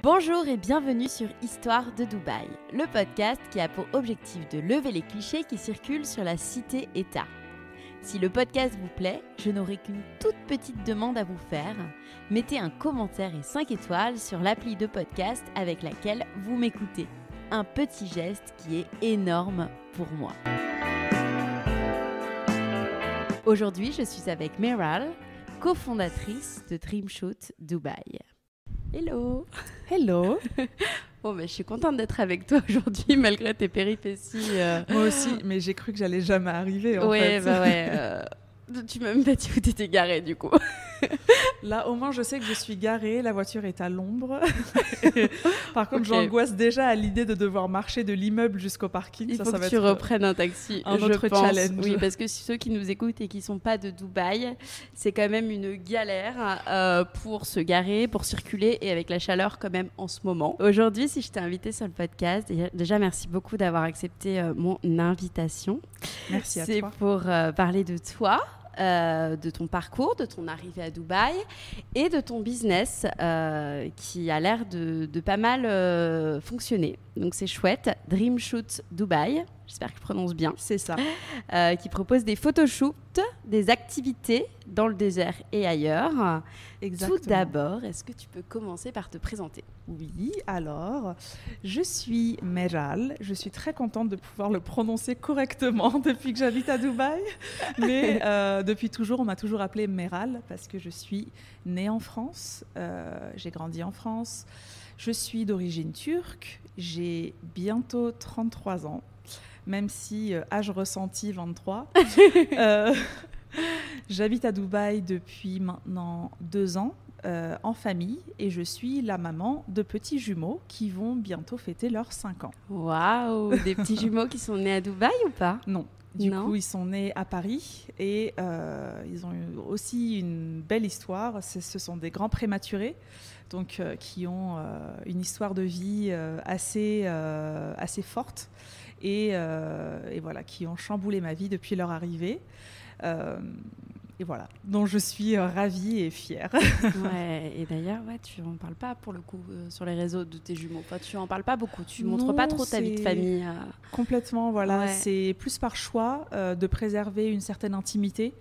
Bonjour et bienvenue sur Histoire de Dubaï, le podcast qui a pour objectif de lever les clichés qui circulent sur la cité-État. Si le podcast vous plaît, je n'aurai qu'une toute petite demande à vous faire. Mettez un commentaire et 5 étoiles sur l'appli de podcast avec laquelle vous m'écoutez. Un petit geste qui est énorme pour moi. Aujourd'hui, je suis avec Meral, cofondatrice de Dreamshoot Dubaï. Hello. Hello. Bon, je suis contente d'être avec toi aujourd'hui malgré tes péripéties. Moi aussi, mais j'ai cru que j'allais jamais arriver en fait. Tu m'as même pas dit où t'étais garée du coup. Là, au moins, je sais que je suis garée, la voiture est à l'ombre. Par contre, j'angoisse déjà à l'idée de devoir marcher de l'immeuble jusqu'au parking. Il faut que tu reprennes un taxi. Un autre challenge. Oui, parce que ceux qui nous écoutent et qui ne sont pas de Dubaï, c'est quand même une galère pour se garer, pour circuler et avec la chaleur quand même en ce moment. Aujourd'hui, si je t'ai invité sur le podcast, déjà merci beaucoup d'avoir accepté mon invitation. Merci à toi. C'est pour parler de toi. De ton parcours, de ton arrivée à Dubaï et de ton business qui a l'air de pas mal fonctionner. Donc c'est chouette. Dreamshoot Dubaï, j'espère que je prononce bien. C'est ça. Qui propose des photoshoots, des activités dans le désert et ailleurs. Exactement. Tout d'abord, est-ce que tu peux commencer par te présenter ? Oui, alors, je suis Meral. Je suis très contente de pouvoir le prononcer correctement depuis que j'habite à Dubaï. Mais depuis toujours, on m'a toujours appelée Meral parce que je suis née en France. J'ai grandi en France. Je suis d'origine turque. J'ai bientôt 33 ans, même si âge ressenti 23. J'habite à Dubaï depuis maintenant 2 ans. En famille et je suis la maman de petits jumeaux qui vont bientôt fêter leurs 5 ans. Waouh, des petits jumeaux qui sont nés à Dubaï ou pas ? Non. Du coup, ils sont nés à Paris et ils ont eu aussi une belle histoire. Ce sont des grands prématurés donc, qui ont une histoire de vie assez forte et voilà, qui ont chamboulé ma vie depuis leur arrivée. Et voilà, dont je suis ravie et fière. Ouais, et d'ailleurs, tu n'en parles pas pour le coup sur les réseaux de tes jumeaux. Enfin, tu n'en parles pas beaucoup, tu ne montres pas trop ta vie de famille. Complètement, voilà. Ouais. C'est plus par choix de préserver une certaine intimité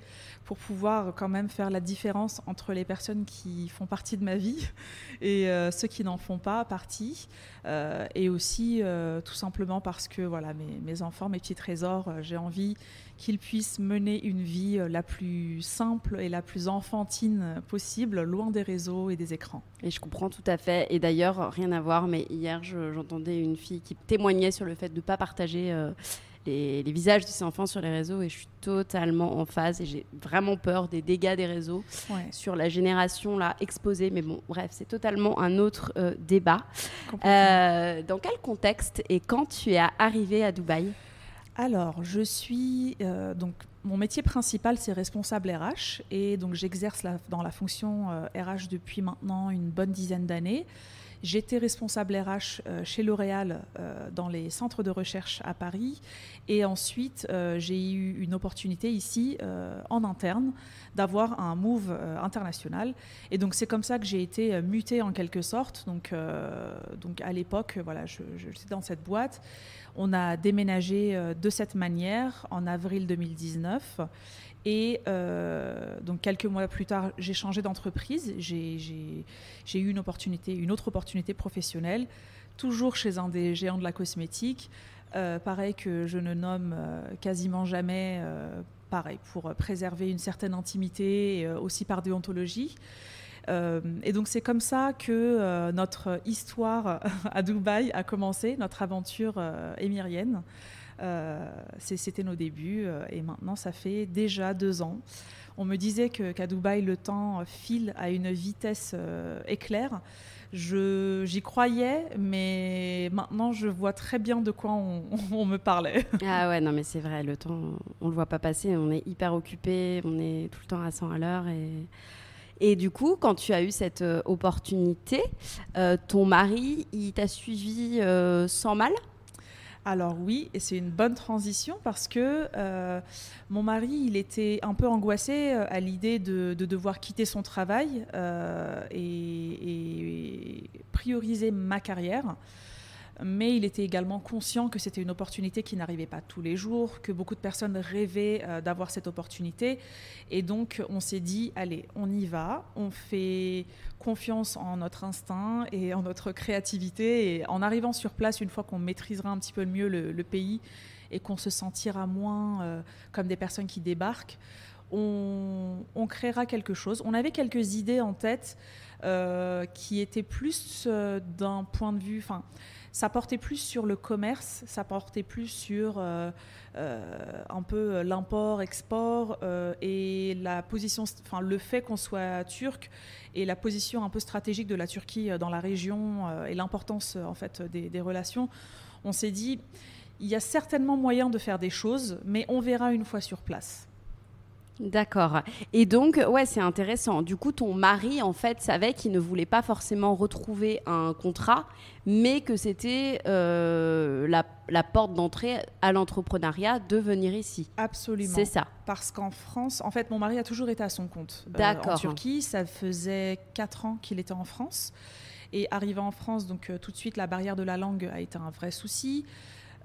pour pouvoir quand même faire la différence entre les personnes qui font partie de ma vie et ceux qui n'en font pas partie. Et aussi, tout simplement parce que voilà, mes enfants, mes petits trésors, j'ai envie qu'ils puissent mener une vie la plus simple et la plus enfantine possible, loin des réseaux et des écrans. Et je comprends tout à fait. Et d'ailleurs, rien à voir, mais hier, j'entendais une fille qui témoignait sur le fait de ne pas partager les visages de ses enfants sur les réseaux. Et je suis totalement en phase. Et j'ai vraiment peur des dégâts des réseaux sur la génération là, exposée. Mais bon, bref, c'est totalement un autre débat. Dans quel contexte et quand tu es arrivée à Dubaï ? Alors, je suis donc mon métier principal, c'est responsable RH et donc j'exerce dans la fonction RH depuis maintenant une bonne dizaine d'années. J'étais responsable RH chez L'Oréal dans les centres de recherche à Paris et ensuite j'ai eu une opportunité ici en interne d'avoir un move international et donc c'est comme ça que j'ai été mutée en quelque sorte. Donc à l'époque, voilà, j'étais dans cette boîte. On a déménagé de cette manière en avril 2019 et donc quelques mois plus tard, j'ai changé d'entreprise. J'ai eu une autre opportunité professionnelle, toujours chez un des géants de la cosmétique. Pareil que je ne nomme quasiment jamais, pareil, pour préserver une certaine intimité et aussi par déontologie. Et donc c'est comme ça que notre histoire à Dubaï a commencé, notre aventure émirienne. C'était nos débuts et maintenant ça fait déjà 2 ans. On me disait qu'à Dubaï le temps file à une vitesse éclair. J'y croyais, mais maintenant je vois très bien de quoi on me parlait. Ah ouais, non mais c'est vrai, le temps on le voit pas passer, on est hyper occupé, on est tout le temps à 100 à l'heure et du coup, quand tu as eu cette opportunité, ton mari, il t'a suivi sans mal ? Alors oui, et c'est une bonne transition parce que mon mari, il était un peu angoissé à l'idée de devoir quitter son travail et prioriser ma carrière. Mais il était également conscient que c'était une opportunité qui n'arrivait pas tous les jours, que beaucoup de personnes rêvaient d'avoir cette opportunité. Et donc, on s'est dit, allez, on y va, on fait confiance en notre instinct et en notre créativité. Et en arrivant sur place, une fois qu'on maîtrisera un petit peu mieux le pays et qu'on se sentira moins comme des personnes qui débarquent, on créera quelque chose. On avait quelques idées en tête qui étaient plus d'un point de vue... Ça portait plus sur le commerce, ça portait plus sur un peu l'import-export et la position, le fait qu'on soit turc et la position un peu stratégique de la Turquie dans la région et l'importance en fait des relations. On s'est dit, il y a certainement moyen de faire des choses, mais on verra une fois sur place. D'accord. Et donc, ouais, c'est intéressant. Du coup, ton mari, en fait, savait qu'il ne voulait pas forcément retrouver un contrat, mais que c'était la porte d'entrée à l'entrepreneuriat de venir ici. Absolument. C'est ça. Parce qu'en France, en fait, mon mari a toujours été à son compte. D'accord. En Turquie, ça faisait 4 ans qu'il était en France. Et arrivé en France, donc tout de suite, la barrière de la langue a été un vrai souci.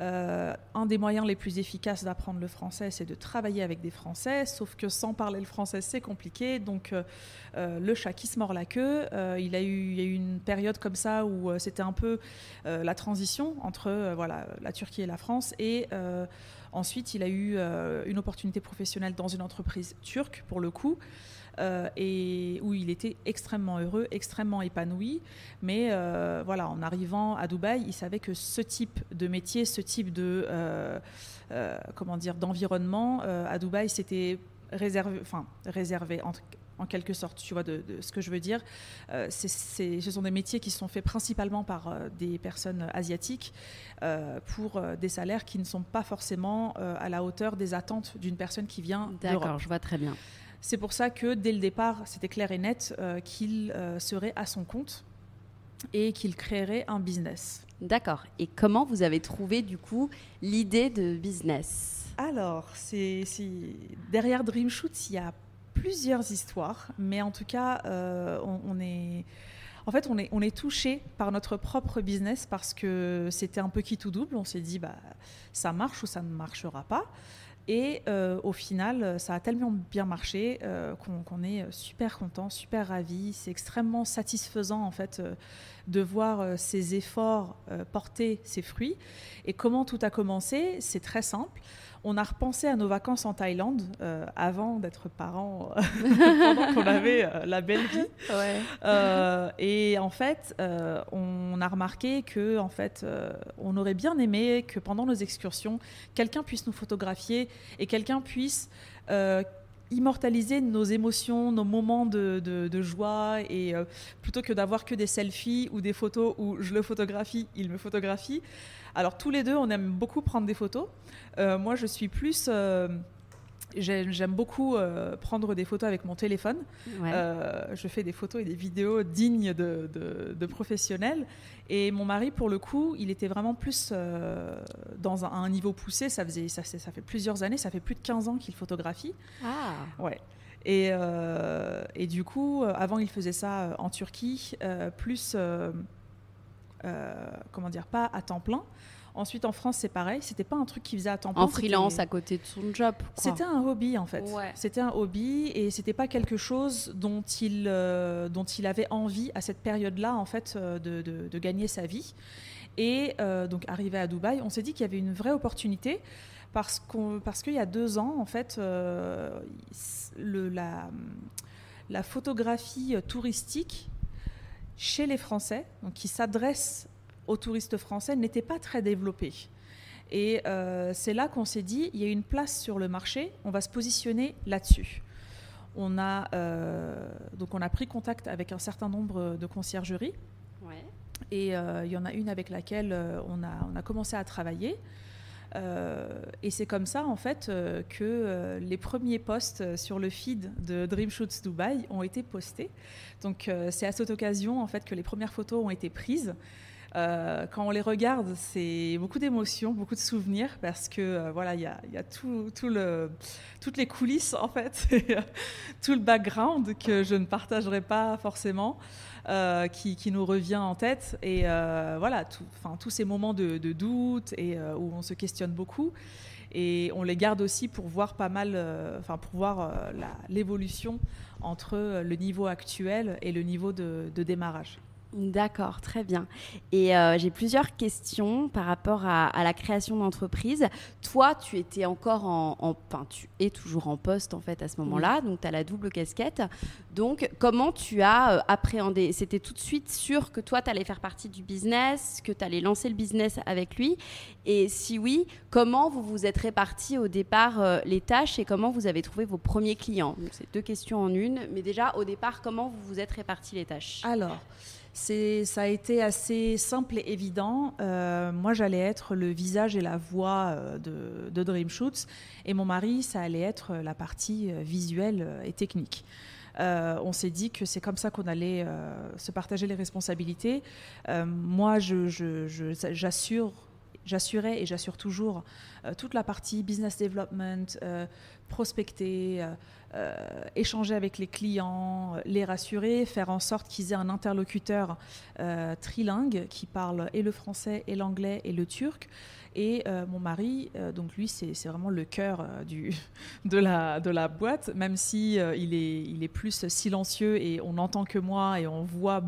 Un des moyens les plus efficaces d'apprendre le français, c'est de travailler avec des Français, sauf que sans parler le français, c'est compliqué. Donc, le chat qui se mord la queue, il y a eu une période comme ça où c'était un peu la transition entre la Turquie et la France. Et ensuite, il a eu une opportunité professionnelle dans une entreprise turque, pour le coup. Et où il était extrêmement heureux, extrêmement épanoui. Mais en arrivant à Dubaï, il savait que ce type de métier, ce type de d'environnement à Dubaï, c'était réservé en quelque sorte, tu vois, de ce que je veux dire. Ce sont des métiers qui sont faits principalement par des personnes asiatiques pour des salaires qui ne sont pas forcément à la hauteur des attentes d'une personne qui vient d'Europe. D'accord, je vois très bien. C'est pour ça que dès le départ, c'était clair et net qu'il serait à son compte et qu'il créerait un business. D'accord. Et comment vous avez trouvé du coup l'idée de business ? Alors, derrière Dreamshoot, il y a plusieurs histoires, mais en tout cas, on est touché par notre propre business parce que c'était un peu qui tout double. On s'est dit, ça marche ou ça ne marchera pas. Et au final, ça a tellement bien marché qu'on est super content, super ravis. C'est extrêmement satisfaisant en fait de voir ces efforts porter ses fruits. Et comment tout a commencé ? C'est très simple. On a repensé à nos vacances en Thaïlande avant d'être parents, pendant qu'on avait la belle vie. Ouais. Et en fait, on a remarqué que en fait, on aurait bien aimé que pendant nos excursions, quelqu'un puisse nous photographier et quelqu'un puisse immortaliser nos émotions, nos moments de joie, et plutôt que d'avoir que des selfies ou des photos où je le photographie, il me photographie. Alors tous les deux, on aime beaucoup prendre des photos. Moi, je suis plus... J'aime beaucoup prendre des photos avec mon téléphone. Ouais. Je fais des photos et des vidéos dignes de professionnels. Et mon mari, pour le coup, il était vraiment plus dans un niveau poussé. Ça fait plusieurs années, ça fait plus de 15 ans qu'il photographie. Ah. Ouais. Et du coup, avant, il faisait ça en Turquie, plus, pas à temps plein. Ensuite, en France, c'est pareil. C'était pas un truc qu'il faisait à temps plein. En freelance, à côté de son job, quoi. C'était un hobby, en fait. Ouais. C'était un hobby et c'était pas quelque chose dont il avait envie à cette période-là, en fait, de gagner sa vie. Et donc, arrivé à Dubaï, on s'est dit qu'il y avait une vraie opportunité parce qu'il y a 2 ans, en fait, la photographie touristique chez les Français, donc qui s'adresse aux touristes français, n'était pas très développée. Et c'est là qu'on s'est dit, il y a une place sur le marché, on va se positionner là-dessus. On a pris contact avec un certain nombre de conciergeries. Ouais. Et il y en a une avec laquelle on a commencé à travailler. Et c'est comme ça en fait que les premiers posts sur le feed de Dreamshoots Dubaï ont été postés. Donc c'est à cette occasion en fait que les premières photos ont été prises. Quand on les regarde, c'est beaucoup d'émotions, beaucoup de souvenirs, parce que voilà, il y a toutes les coulisses en fait, tout le background que je ne partagerai pas forcément, qui nous revient en tête. Et voilà, tous ces moments de doute et où on se questionne beaucoup. Et on les garde aussi pour voir pas mal, pour voir l'évolution entre le niveau actuel et le niveau de démarrage. D'accord, très bien. Et j'ai plusieurs questions par rapport à la création d'entreprise. Toi, tu étais encore tu es toujours en poste en fait à ce moment-là, donc tu as la double casquette. Donc, comment tu as appréhendé? C'était tout de suite sûr que toi, tu allais faire partie du business, que tu allais lancer le business avec lui? Et si oui, comment vous vous êtes répartis au départ les tâches et comment vous avez trouvé vos premiers clients? Donc, c'est 2 questions en une. Mais déjà, au départ, comment vous vous êtes répartis les tâches? Alors, ça a été assez simple et évident. Moi, j'allais être le visage et la voix de Dream Shoots, et mon mari, ça allait être la partie visuelle et technique. On s'est dit que c'est comme ça qu'on allait se partager les responsabilités. Moi, j'assurais et j'assure toujours toute la partie business development, prospecter, échanger avec les clients, les rassurer, faire en sorte qu'ils aient un interlocuteur trilingue qui parle et le français et l'anglais et le turc. Et mon mari, donc lui, c'est vraiment le cœur de la boîte, même si il est plus silencieux et on n'entend que moi et on voit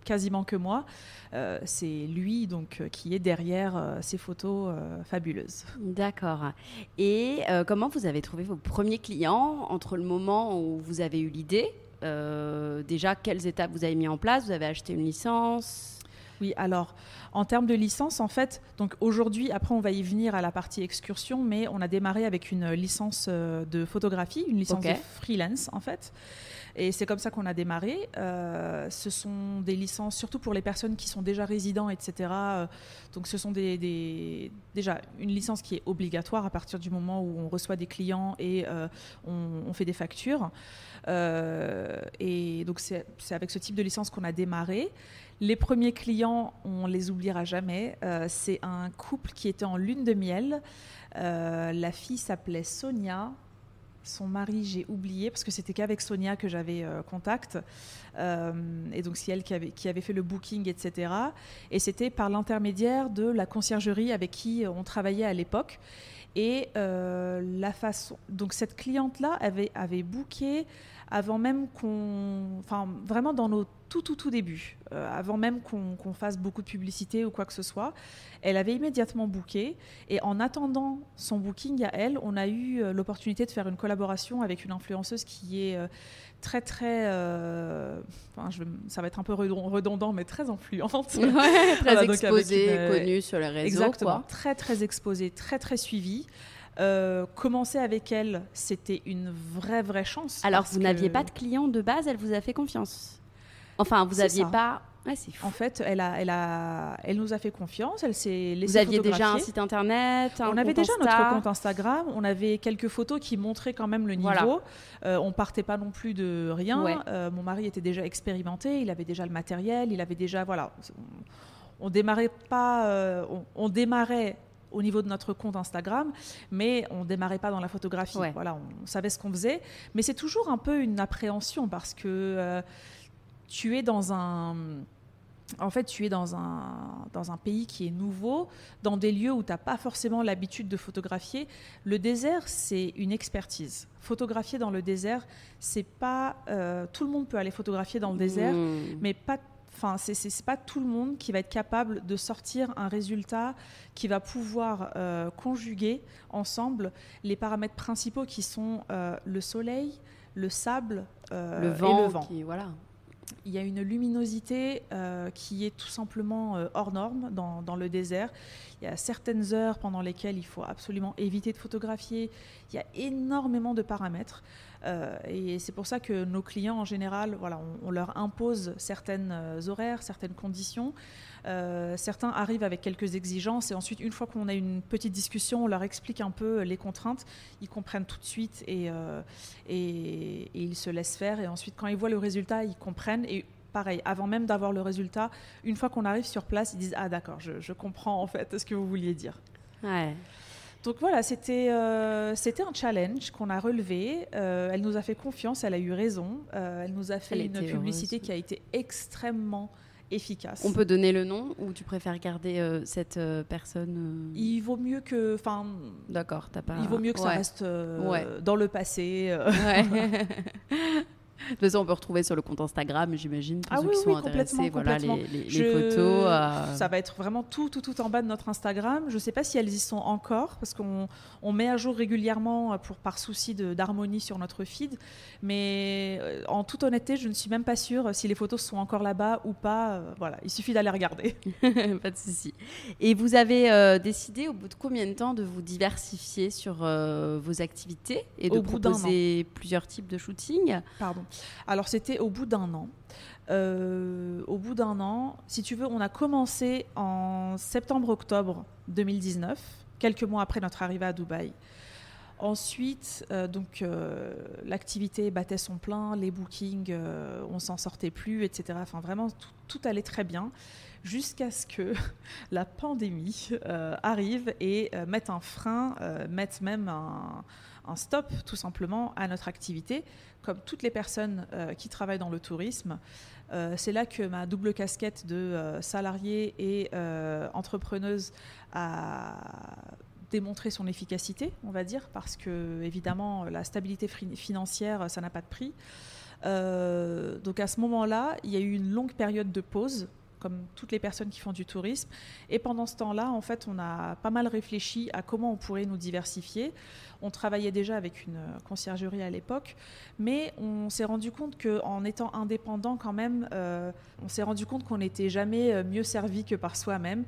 quasiment que moi. C'est lui donc qui est derrière ces photos fabuleuses. D'accord. Et comment vous avez trouvé vos premiers clients entre le moment où vous avez eu l'idée? Déjà, quelles étapes vous avez mis en place? Vous avez acheté une licence? Oui, alors en termes de licence, en fait, donc aujourd'hui, après on va y venir à la partie excursion, mais on a démarré avec une licence de photographie, une licence de freelance en fait. Et c'est comme ça qu'on a démarré. Ce sont des licences, surtout pour les personnes qui sont déjà résidents, etc. Donc ce sont déjà une licence qui est obligatoire à partir du moment où on reçoit des clients et on fait des factures. Et donc c'est avec ce type de licence qu'on a démarré. Les premiers clients, on les oubliera jamais. C'est un couple qui était en lune de miel. La fille s'appelait Sonia. Son mari, j'ai oublié, parce que c'était qu'avec Sonia que j'avais contact. Et donc, c'est elle qui avait fait le booking, etc. Et c'était par l'intermédiaire de la conciergerie avec qui on travaillait à l'époque. Et donc, cette cliente-là avait booké avant même vraiment dans nos tout début, avant même qu'on fasse beaucoup de publicité ou quoi que ce soit. Elle avait immédiatement booké, et en attendant son booking à elle, on a eu l'opportunité de faire une collaboration avec une influenceuse qui est très ça va être un peu redondant, mais très influente. Ouais, très exposée, connue sur les réseaux. Exactement, très exposée, très suivie. Commencer avec elle, c'était une vraie chance. Alors, vous n'aviez pas de client de base, elle vous a fait confiance? Enfin, vous n'aviez pas... Ouais, c'est fou. En fait, elle nous a fait confiance, elle s'est laissée Vous aviez photographier. déjà un site internet, on avait déjà notre compte Instagram, on avait quelques photos qui montraient quand même le niveau. Voilà. On partait pas non plus de rien. Ouais. Mon mari était déjà expérimenté, il avait déjà le matériel, il avait déjà... Voilà. On démarrait pas... on démarrait au niveau de notre compte Instagram, mais on démarrait pas dans la photographie. Ouais. Voilà, on savait ce qu'on faisait. Mais c'est toujours un peu une appréhension, parce que tu es dans un pays qui est nouveau, dans des lieux où tu n'as pas forcément l'habitude de photographier. Le désert, c'est une expertise. Photographier dans le désert, c'est pas... tout le monde peut aller photographier dans le désert, mais pas... Enfin, c'est pas tout le monde qui va être capable de sortir un résultat qui va pouvoir conjuguer ensemble les paramètres principaux qui sont le soleil, le sable le vent, et le vent. Voilà. Il y a une luminosité qui est tout simplement hors norme dans le désert. Il y a certaines heures pendant lesquelles il faut absolument éviter de photographier. Il y a énormément de paramètres. Et c'est pour ça que nos clients, en général, voilà, on leur impose certaines horaires, certaines conditions. Certains arrivent avec quelques exigences, et ensuite, une fois qu'on a une petite discussion, on leur explique un peu les contraintes. Ils comprennent tout de suite et ils se laissent faire. Et ensuite, quand ils voient le résultat, ils comprennent. Et pareil, avant même d'avoir le résultat, une fois qu'on arrive sur place, ils disent « Ah d'accord, je comprends en fait ce que vous vouliez dire ». Ouais. Donc voilà, c'était un challenge qu'on a relevé. Elle nous a fait confiance, elle a eu raison. Elle nous a fait une publicité qui a été extrêmement efficace. On peut donner le nom ou tu préfères garder cette personne Il vaut mieux que, d'accord, t'as pas. Il vaut mieux que ça reste dans le passé. Ouais. De toute façon, on peut retrouver sur le compte Instagram, j'imagine, pour ceux qui sont intéressés. Voilà, les photos. Ça va être vraiment tout en bas de notre Instagram. Je ne sais pas si elles y sont encore, parce qu'on met à jour régulièrement par souci d'harmonie sur notre feed. Mais en toute honnêteté, je ne suis même pas sûre si les photos sont encore là-bas ou pas. Voilà, il suffit d'aller regarder. Pas de souci. Et vous avez décidé, au bout de combien de temps, de vous diversifier sur vos activités et de proposer plusieurs types de shooting? Pardon. Alors, c'était au bout d'un an. Au bout d'un an, si tu veux, on a commencé en septembre-octobre 2019, quelques mois après notre arrivée à Dubaï. Ensuite, l'activité battait son plein, les bookings, on s'en sortait plus, etc. Enfin, vraiment, tout allait très bien, jusqu'à ce que la pandémie arrive et mette un frein, mette même un stop, tout simplement, à notre activité. Comme toutes les personnes qui travaillent dans le tourisme, c'est là que ma double casquette de salariée et entrepreneuse a démontré son efficacité, on va dire, parce que évidemment la stabilité financière, ça n'a pas de prix. Donc à ce moment-là, il y a eu une longue période de pause, comme toutes les personnes qui font du tourisme. Et pendant ce temps-là, en fait, on a pas mal réfléchi à comment on pourrait nous diversifier. On travaillait déjà avec une conciergerie à l'époque, mais on s'est rendu compte qu'en étant indépendant quand même, on s'est rendu compte qu'on n'était jamais mieux servi que par soi-même.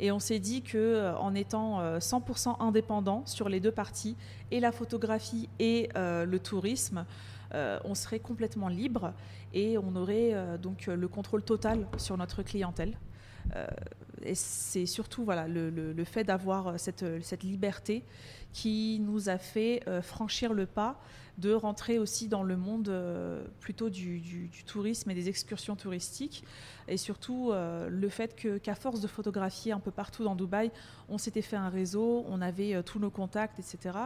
Et on s'est dit qu'en étant 100% indépendant sur les deux parties, et la photographie et le tourisme, on serait complètement libre et on aurait donc le contrôle total sur notre clientèle. Et c'est surtout le fait d'avoir cette liberté qui nous a fait franchir le pas de rentrer aussi dans le monde plutôt du tourisme et des excursions touristiques. Et surtout le fait qu'à force de photographier un peu partout dans Dubaï, on s'était fait un réseau, on avait tous nos contacts, etc.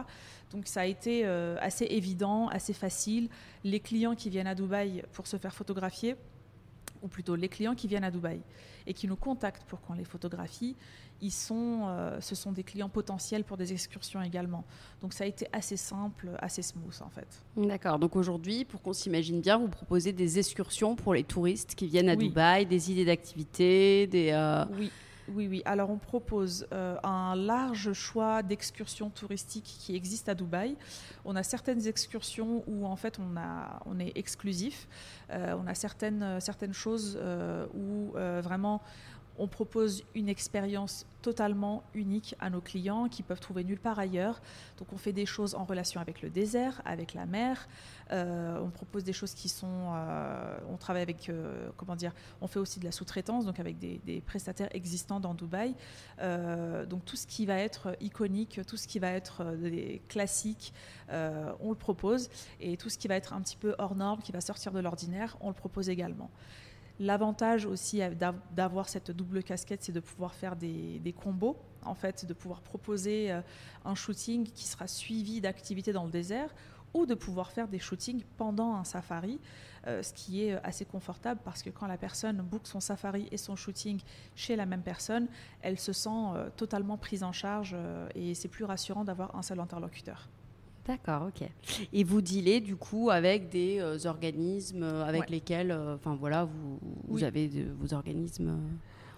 Donc ça a été assez évident, assez facile. Les clients qui viennent à Dubaï pour se faire photographier, ou plutôt les clients qui viennent à Dubaï et qui nous contactent pour qu'on les photographie, ce sont des clients potentiels pour des excursions également. Donc ça a été assez simple, assez smooth en fait. D'accord, donc aujourd'hui, pour qu'on s'imagine bien, vous proposez des excursions pour les touristes qui viennent à Dubaï, des idées d'activités, Oui. Alors on propose un large choix d'excursions touristiques qui existent à Dubaï. On a certaines excursions où en fait on est exclusif. On a certaines choses où vraiment on propose une expérience totalement unique à nos clients qui peuvent trouver nulle part ailleurs. Donc on fait des choses en relation avec le désert, avec la mer. On propose des choses qui sont... on travaille avec... on fait aussi de la sous-traitance, donc avec des prestataires existants dans Dubaï. Donc tout ce qui va être iconique, tout ce qui va être des classiques, on le propose. Et tout ce qui va être un petit peu hors norme, qui va sortir de l'ordinaire, on le propose également. L'avantage aussi d'avoir cette double casquette, c'est de pouvoir faire des combos, en fait, de pouvoir proposer un shooting qui sera suivi d'activités dans le désert ou de pouvoir faire des shootings pendant un safari, ce qui est assez confortable parce que quand la personne book son safari et son shooting chez la même personne, elle se sent totalement prise en charge et c'est plus rassurant d'avoir un seul interlocuteur. D'accord, ok. Et vous dealez du coup avec des organismes avec lesquels, vous avez vos organismes.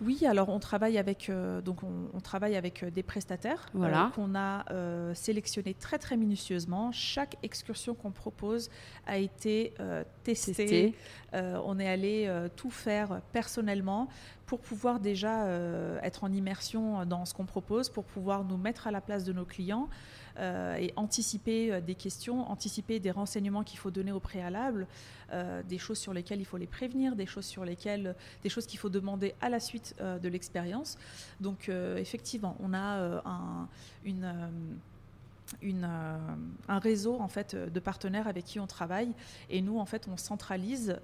Oui, alors on travaille avec on travaille avec des prestataires qu'on a sélectionnés très très minutieusement. Chaque excursion qu'on propose a été testée. On est allé tout faire personnellement pour pouvoir déjà être en immersion dans ce qu'on propose, pour pouvoir nous mettre à la place de nos clients. Et anticiper des questions, anticiper des renseignements qu'il faut donner au préalable, des choses sur lesquelles il faut les prévenir, des choses qu'il faut demander à la suite de l'expérience. Donc effectivement, on a un réseau en fait de partenaires avec qui on travaille, et nous en fait on centralise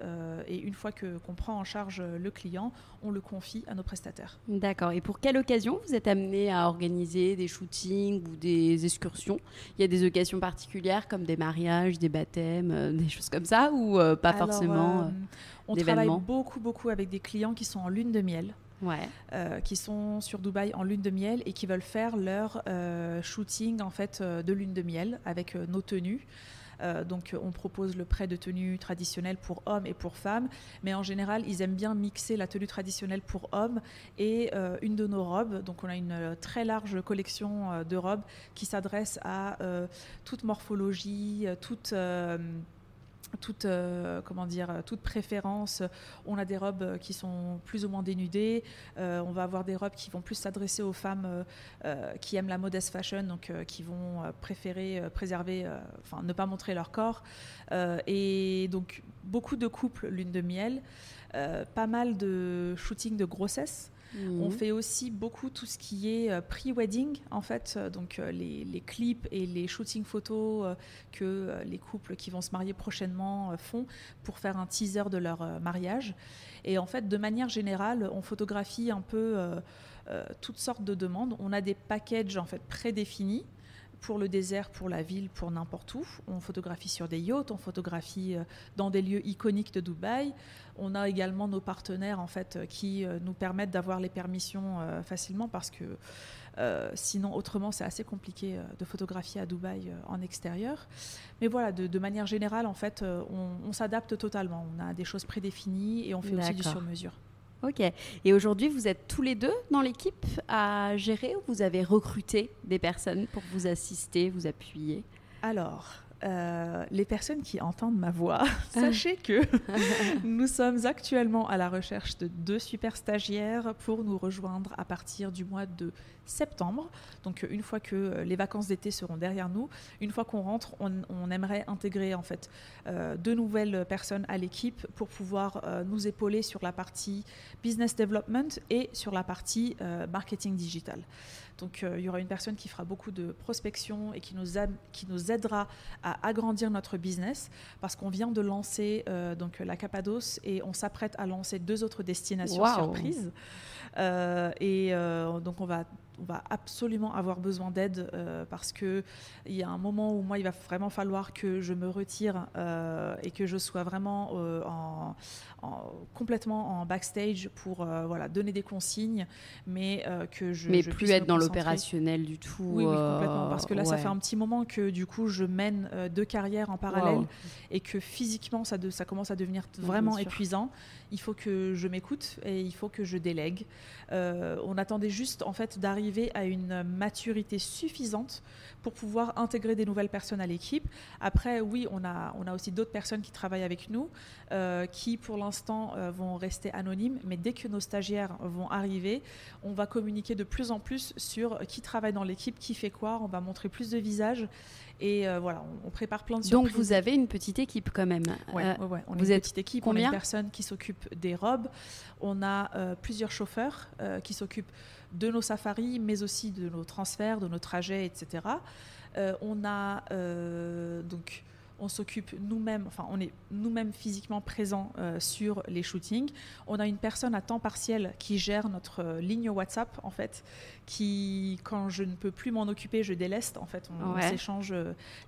et une fois qu'on prend en charge le client, on le confie à nos prestataires. D'accord. Et pour quelle occasion vous êtes amené à organiser des shootings ou des excursions? Il y a des occasions particulières comme des mariages, des baptêmes, des choses comme ça, ou pas forcément on travaille beaucoup avec des clients qui sont en lune de miel. Ouais. Qui sont sur Dubaï en lune de miel et qui veulent faire leur shooting en fait, de lune de miel avec nos tenues. Donc on propose le prêt de tenues traditionnelles pour hommes et pour femmes, mais en général ils aiment bien mixer la tenue traditionnelle pour hommes et une de nos robes. Donc on a une très large collection de robes qui s'adresse à toute morphologie, toute préférence. On a des robes qui sont plus ou moins dénudées. On va avoir des robes qui vont plus s'adresser aux femmes qui aiment la modest fashion, donc qui vont préférer préserver, ne pas montrer leur corps. Et donc beaucoup de couples lune de miel, pas mal de shootings de grossesse. On fait aussi beaucoup tout ce qui est pre-wedding, en fait, donc les clips et les shootings photos que les couples qui vont se marier prochainement font pour faire un teaser de leur mariage. Et en fait, de manière générale, on photographie un peu toutes sortes de demandes. On a des packages en fait prédéfinis pour le désert, pour la ville, pour n'importe où. On photographie sur des yachts, on photographie dans des lieux iconiques de Dubaï. On a également nos partenaires en fait, qui nous permettent d'avoir les permissions facilement, parce que sinon, autrement, c'est assez compliqué de photographier à Dubaï en extérieur. Mais voilà, de manière générale, en fait, on s'adapte totalement. On a des choses prédéfinies et on fait aussi du sur-mesure. Ok. Et aujourd'hui, vous êtes tous les deux dans l'équipe à gérer, ou vous avez recruté des personnes pour vous assister, vous appuyer? Alors, les personnes qui entendent ma voix, sachez que nous sommes actuellement à la recherche de 2 super stagiaires pour nous rejoindre à partir du mois de septembre. Donc une fois que les vacances d'été seront derrière nous, une fois qu'on rentre, on aimerait intégrer en fait 2 nouvelles personnes à l'équipe pour pouvoir nous épauler sur la partie business development et sur la partie marketing digital. Donc il y aura une personne qui fera beaucoup de prospection et qui nous aidera à agrandir notre business, parce qu'on vient de lancer donc la Cappadoce et on s'apprête à lancer 2 autres destinations surprises. Donc on va absolument avoir besoin d'aide parce qu'il y a un moment où moi il va vraiment falloir que je me retire et que je sois vraiment complètement en backstage pour donner des consignes, mais que je plus être dans l'opérationnel du tout. Oui, complètement, parce que là ça fait un petit moment que du coup je mène 2 carrières en parallèle et que physiquement ça commence à devenir vraiment épuisant. Il faut que je m'écoute et il faut que je délègue. On attendait juste en fait d'arriver à une maturité suffisante pour pouvoir intégrer des nouvelles personnes à l'équipe. Après, oui, on a aussi d'autres personnes qui travaillent avec nous, qui pour l'instant vont rester anonymes, mais dès que nos stagiaires vont arriver, on va communiquer de plus en plus sur qui travaille dans l'équipe, qui fait quoi, on va montrer plus de visages. Et on prépare plein de surprises. Donc vous avez une petite équipe quand même. Ouais, on a une petite équipe. On a une personne qui s'occupe des robes. On a plusieurs chauffeurs qui s'occupent de nos safaris, mais aussi de nos transferts, de nos trajets, etc. On s'occupe nous-mêmes, on est nous-mêmes physiquement présents sur les shootings. On a une personne à temps partiel qui gère notre ligne WhatsApp, en fait, qui, quand je ne peux plus m'en occuper, je déleste, en fait. On s'échange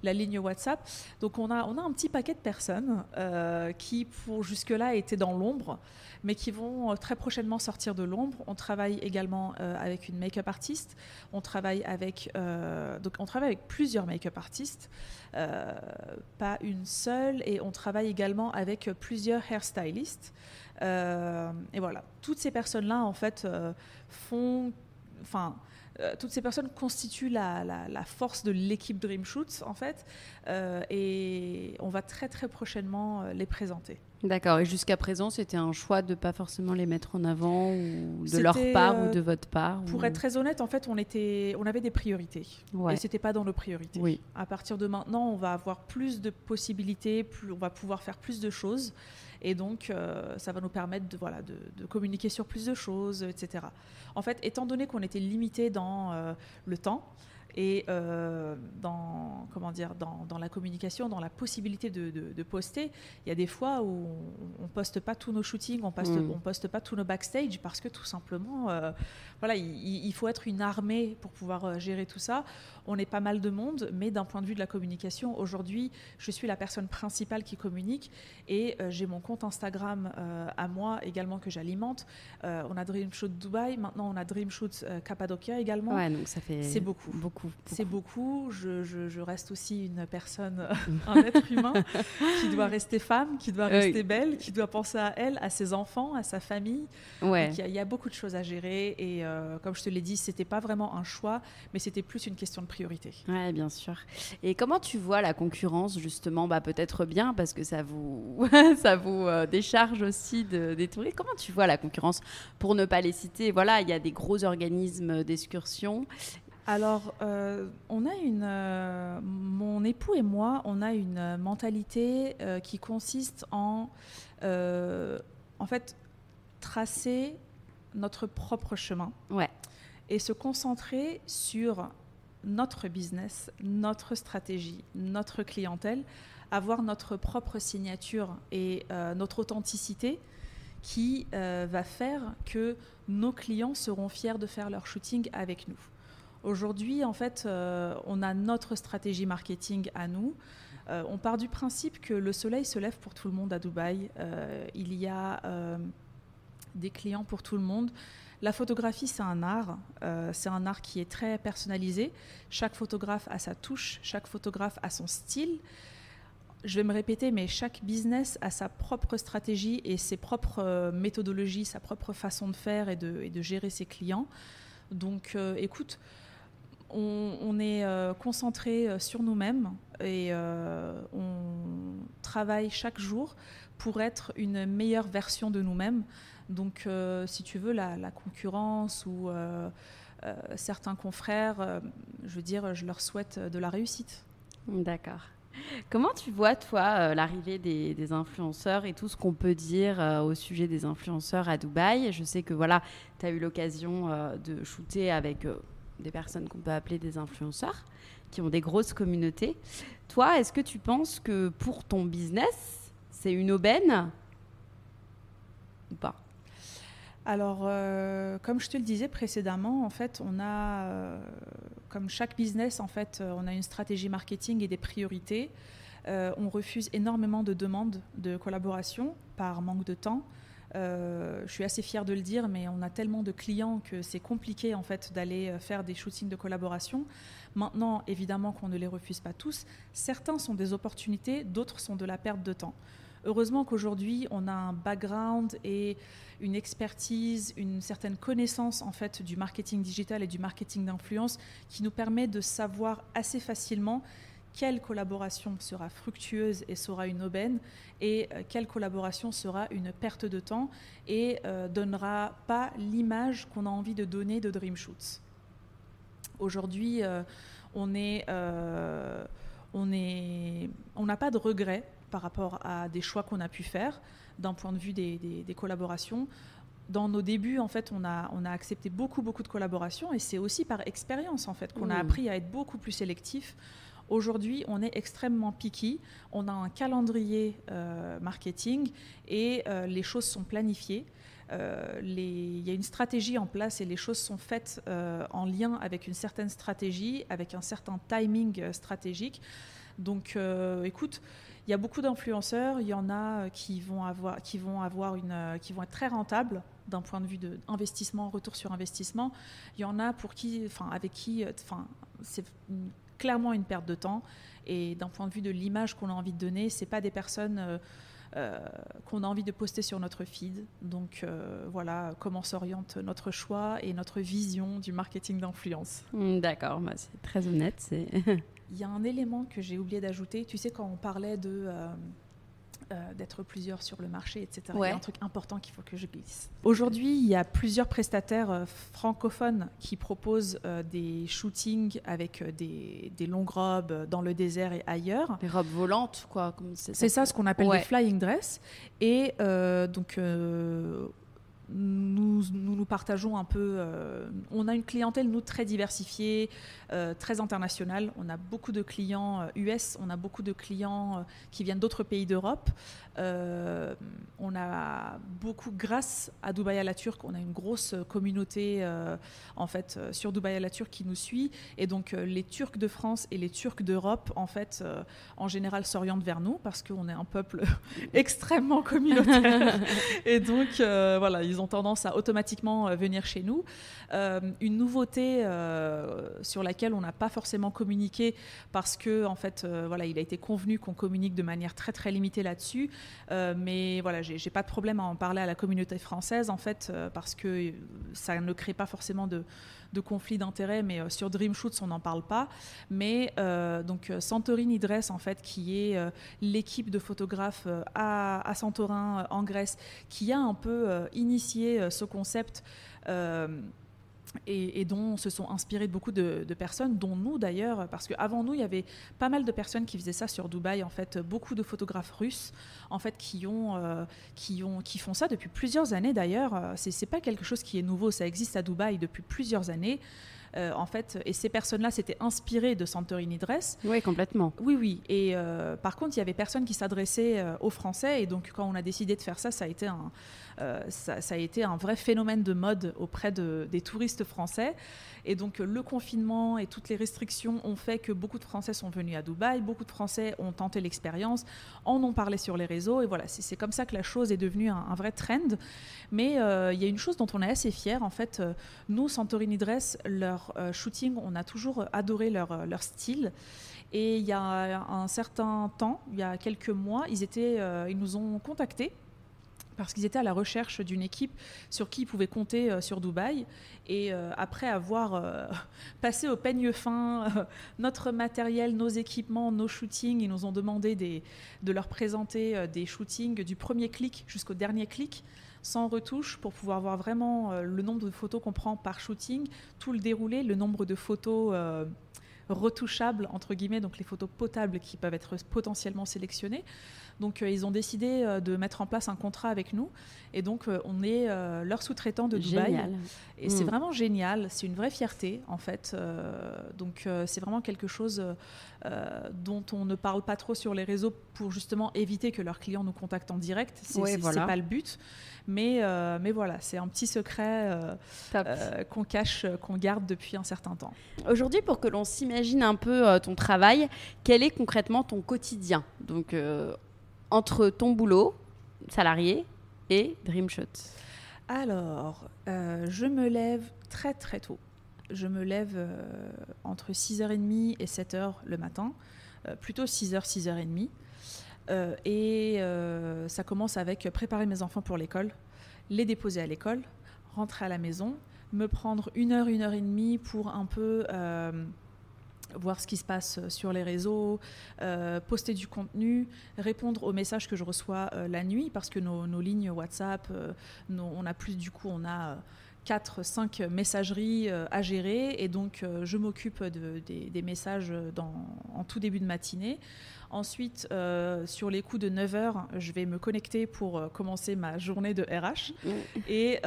la ligne WhatsApp. Donc, on a un petit paquet de personnes qui, pour jusque-là, étaient dans l'ombre, mais qui vont très prochainement sortir de l'ombre. On travaille également avec une make-up artiste. On travaille avec plusieurs make-up artistes. Pas une seule, et on travaille également avec plusieurs hairstylistes. Et voilà, toutes ces personnes-là, en fait, toutes ces personnes constituent la force de l'équipe Dream Shoots, en fait, et on va très très prochainement les présenter. D'accord, et jusqu'à présent, c'était un choix de ne pas forcément les mettre en avant, ou de leur part ou de votre part? Pour être très honnête, en fait, on avait des priorités, et ce n'était pas dans nos priorités. Oui. À partir de maintenant, on va avoir plus de possibilités, on va pouvoir faire plus de choses, et donc ça va nous permettre de communiquer sur plus de choses, etc. En fait, étant donné qu'on était limité dans le temps, Et dans la communication, dans la possibilité de poster, il y a des fois où on ne poste pas tous nos shootings, on poste pas tous nos backstage parce que tout simplement, il faut être une armée pour pouvoir gérer tout ça. On est pas mal de monde, mais d'un point de vue de la communication, aujourd'hui, je suis la personne principale qui communique et j'ai mon compte Instagram à moi également que j'alimente. On a Dream Shoot Dubaï, maintenant on a Dream Shoot Cappadocia également. Ouais, donc ça fait c'est beaucoup. C'est beaucoup. Je reste aussi une personne, un être humain qui doit rester femme, qui doit rester belle, qui doit penser à elle, à ses enfants, à sa famille. Ouais. Donc il y a beaucoup de choses à gérer et comme je te l'ai dit, c'était pas vraiment un choix, mais c'était plus une question de priorité. Ouais, bien sûr. Et comment tu vois la concurrence justement, peut-être bien parce que ça vous décharge aussi des touristes. Comment tu vois la concurrence pour ne pas les citer? Voilà, il y a des gros organismes d'excursion. Alors, mon époux et moi, on a une mentalité qui consiste en fait, tracer notre propre chemin et se concentrer sur notre business, notre stratégie, notre clientèle, avoir notre propre signature et notre authenticité qui va faire que nos clients seront fiers de faire leur shooting avec nous. Aujourd'hui, en fait, on a notre stratégie marketing à nous. On part du principe que le soleil se lève pour tout le monde à Dubaï. Il y a des clients pour tout le monde. La photographie, c'est un art. C'est un art qui est très personnalisé. Chaque photographe a sa touche, chaque photographe a son style. Je vais me répéter, mais chaque business a sa propre stratégie et ses propres méthodologies, sa propre façon de faire et de gérer ses clients. Donc, écoute, on est concentré sur nous-mêmes et on travaille chaque jour pour être une meilleure version de nous-mêmes. Donc, si tu veux, la concurrence ou certains confrères, je leur souhaite de la réussite. D'accord. Comment tu vois, toi, l'arrivée des influenceurs et tout ce qu'on peut dire au sujet des influenceurs à Dubaï? Je sais que tu as eu l'occasion de shooter avec des personnes qu'on peut appeler des influenceurs, qui ont des grosses communautés. Toi, est-ce que tu penses que pour ton business, c'est une aubaine ou pas? Alors, comme je te le disais précédemment, en fait, on a, comme chaque business, en fait, on a une stratégie marketing et des priorités. On refuse énormément de demandes de collaboration par manque de temps. Je suis assez fière de le dire, mais on a tellement de clients que c'est compliqué en fait d'aller faire des shootings de collaboration. Maintenant, évidemment qu'on ne les refuse pas tous. Certains sont des opportunités, d'autres sont de la perte de temps. Heureusement qu'aujourd'hui, on a un background et une expertise, une certaine connaissance en fait du marketing digital et du marketing d'influence qui nous permet de savoir assez facilement quelle collaboration sera fructueuse et sera une aubaine et quelle collaboration sera une perte de temps et donnera pas l'image qu'on a envie de donner de Dream Shoots. Aujourd'hui, on n'a pas de regrets par rapport à des choix qu'on a pu faire d'un point de vue des collaborations. Dans nos débuts, en fait, on a accepté beaucoup de collaborations et c'est aussi par expérience en fait qu'on a appris à être beaucoup plus sélectif. Aujourd'hui, on est extrêmement picky. On a un calendrier marketing et les choses sont planifiées. Il y a une stratégie en place et les choses sont faites en lien avec une certaine stratégie, avec un certain timing stratégique. Donc, écoute, il y a beaucoup d'influenceurs. Il y en a qui vont être très rentables d'un point de vue d'investissement, retour sur investissement. Il y en a avec qui c'est clairement une perte de temps. Et d'un point de vue de l'image qu'on a envie de donner, c'est pas des personnes qu'on a envie de poster sur notre feed. Donc voilà comment s'oriente notre choix et notre vision du marketing d'influence. D'accord, c'est très honnête. Il y a un élément que j'ai oublié d'ajouter. Tu sais, quand on parlait d'être plusieurs sur le marché, etc. Ouais. Il y a un truc important qu'il faut que je glisse. Aujourd'hui, il y a plusieurs prestataires francophones qui proposent des shootings avec des longues robes dans le désert et ailleurs. Des robes volantes, quoi. Comme c'est ça ce qu'on appelle des flying dress. Et donc, nous partageons un peu. On a une clientèle, nous, très diversifiée, très internationale. On a beaucoup de clients US, on a beaucoup de clients qui viennent d'autres pays d'Europe. On a beaucoup, grâce à Dubaï à la Turque, on a une grosse communauté en fait sur Dubaï à la Turque qui nous suit. Et donc les Turcs de France et les Turcs d'Europe, en fait, en général, s'orientent vers nous parce qu'on est un peuple extrêmement communautaire. Et donc, voilà, ils ont tendance à automatiquement venir chez nous. Une nouveauté sur laquelle on n'a pas forcément communiqué parce que, en fait, voilà, il a été convenu qu'on communique de manière très très limitée là-dessus. Mais voilà, j'ai pas de problème à en parler à la communauté française, en fait, parce que ça ne crée pas forcément de conflit d'intérêts, mais sur Dream Shoots, on n'en parle pas. Mais donc Santorini Dress, en fait, qui est l'équipe de photographes à Santorin, en Grèce, qui a un peu initié ce concept et dont se sont inspirées beaucoup de personnes, dont nous d'ailleurs, parce qu'avant nous, il y avait pas mal de personnes qui faisaient ça sur Dubaï, en fait, beaucoup de photographes russes, en fait, qui font ça depuis plusieurs années d'ailleurs. C'est pas quelque chose qui est nouveau, ça existe à Dubaï depuis plusieurs années. En fait, et ces personnes-là s'étaient inspirées de Santorini Dress. Oui, complètement. Oui, oui. Et par contre, il y avait personne qui s'adressait aux Français. Et donc, quand on a décidé de faire ça, ça a été un vrai phénomène de mode auprès des touristes français. Et donc, le confinement et toutes les restrictions ont fait que beaucoup de Français sont venus à Dubaï. Beaucoup de Français ont tenté l'expérience, en ont parlé sur les réseaux. Et voilà, c'est comme ça que la chose est devenue un vrai trend. Mais il y a une chose dont on est assez fiers. En fait, nous, Santorini Dress, leur shooting, on a toujours adoré leur style. Et il y a un certain temps, il y a quelques mois, ils nous ont contactés parce qu'ils étaient à la recherche d'une équipe sur qui ils pouvaient compter sur Dubaï. Et après avoir passé au peigne fin notre matériel, nos équipements, nos shootings, ils nous ont demandé de leur présenter des shootings du premier clic jusqu'au dernier clic, sans retouche, pour pouvoir voir vraiment le nombre de photos qu'on prend par shooting, tout le déroulé, le nombre de photos retouchables, entre guillemets, donc les photos potables qui peuvent être potentiellement sélectionnées. Donc ils ont décidé de mettre en place un contrat avec nous, et donc on est leur sous-traitant de Dubaï. Génial. Et c'est vraiment génial, c'est une vraie fierté en fait. Donc c'est vraiment quelque chose dont on ne parle pas trop sur les réseaux pour justement éviter que leurs clients nous contactent en direct. C'est pas le but. Mais voilà, c'est un petit secret qu'on cache, qu'on garde depuis un certain temps. Aujourd'hui, pour que l'on s'imagine un peu ton travail, quel est concrètement ton quotidien ? Donc, entre ton boulot, salarié, et Dreamshot. Alors, je me lève très très tôt. Je me lève entre 6h30 et 7h le matin, plutôt 6h, 6h30. Et ça commence avec préparer mes enfants pour l'école, les déposer à l'école, rentrer à la maison, me prendre 1h, 1h30 pour un peu voir ce qui se passe sur les réseaux, poster du contenu, répondre aux messages que je reçois la nuit, parce que nos lignes WhatsApp, on a 4-5 messageries à gérer, et donc je m'occupe des messages en tout début de matinée. Ensuite, sur les coups de 9h, je vais me connecter pour commencer ma journée de RH. Et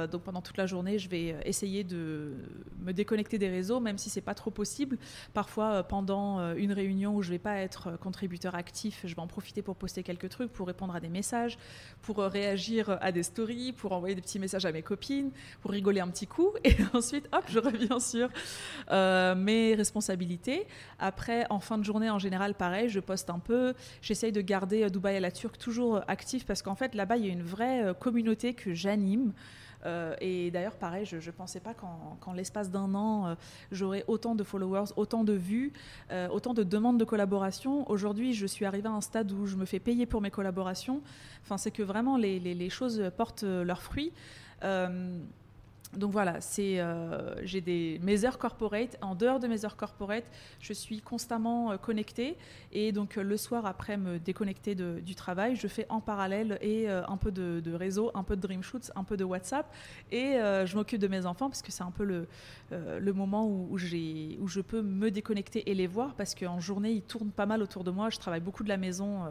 donc pendant toute la journée, je vais essayer de me déconnecter des réseaux, même si ce n'est pas trop possible. Parfois, pendant une réunion où je ne vais pas être contributeur actif, je vais en profiter pour poster quelques trucs, pour répondre à des messages, pour réagir à des stories, pour envoyer des petits messages à mes copines, pour rigoler un petit coup. Et ensuite, hop, je reviens sur mes responsabilités. Après, en fin de journée, en général, pareil, je poste un peu. J'essaye de garder Dubaï à la Turque toujours actif, parce qu'en fait, là-bas, il y a une vraie communauté que j'anime. Et d'ailleurs, pareil, je ne pensais pas qu'en l'espace d'un an, j'aurais autant de followers, autant de vues, autant de demandes de collaboration. Aujourd'hui, je suis arrivée à un stade où je me fais payer pour mes collaborations. Enfin, c'est que vraiment, les choses portent leurs fruits. Donc voilà, j'ai mes heures corporate. En dehors de mes heures corporate, je suis constamment connectée. Et donc le soir, après me déconnecter du travail, je fais en parallèle un peu de réseau, un peu de Dream Shoots, un peu de WhatsApp. Et je m'occupe de mes enfants, parce que c'est un peu le moment où je peux me déconnecter et les voir, parce qu'en journée, ils tournent pas mal autour de moi. Je travaille beaucoup de la maison.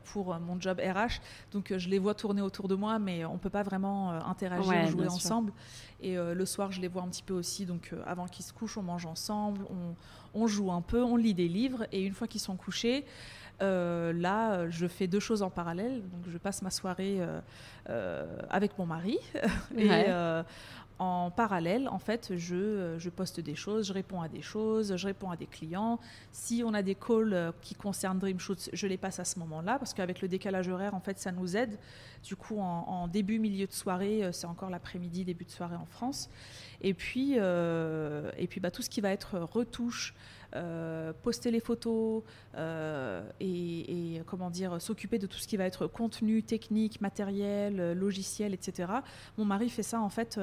pour mon job RH. Donc je les vois tourner autour de moi, mais on ne peut pas vraiment interagir, jouer ensemble. Et le soir, je les vois un petit peu aussi. Donc avant qu'ils se couchent, on mange ensemble, on joue un peu, on lit des livres. Et une fois qu'ils sont couchés, là, je fais 2 choses en parallèle. Donc je passe ma soirée avec mon mari. Et en parallèle, en fait, je poste des choses, je réponds à des choses, je réponds à des clients. Si on a des calls qui concernent DreamShoots, je les passe à ce moment-là, parce qu'avec le décalage horaire, en fait, ça nous aide. Du coup, en début, milieu de soirée, c'est encore l'après-midi, début de soirée en France. Et puis tout ce qui va être retouche, poster les photos et comment dire, s'occuper de tout ce qui va être contenu, technique, matériel, logiciel, etc. Mon mari fait ça en fait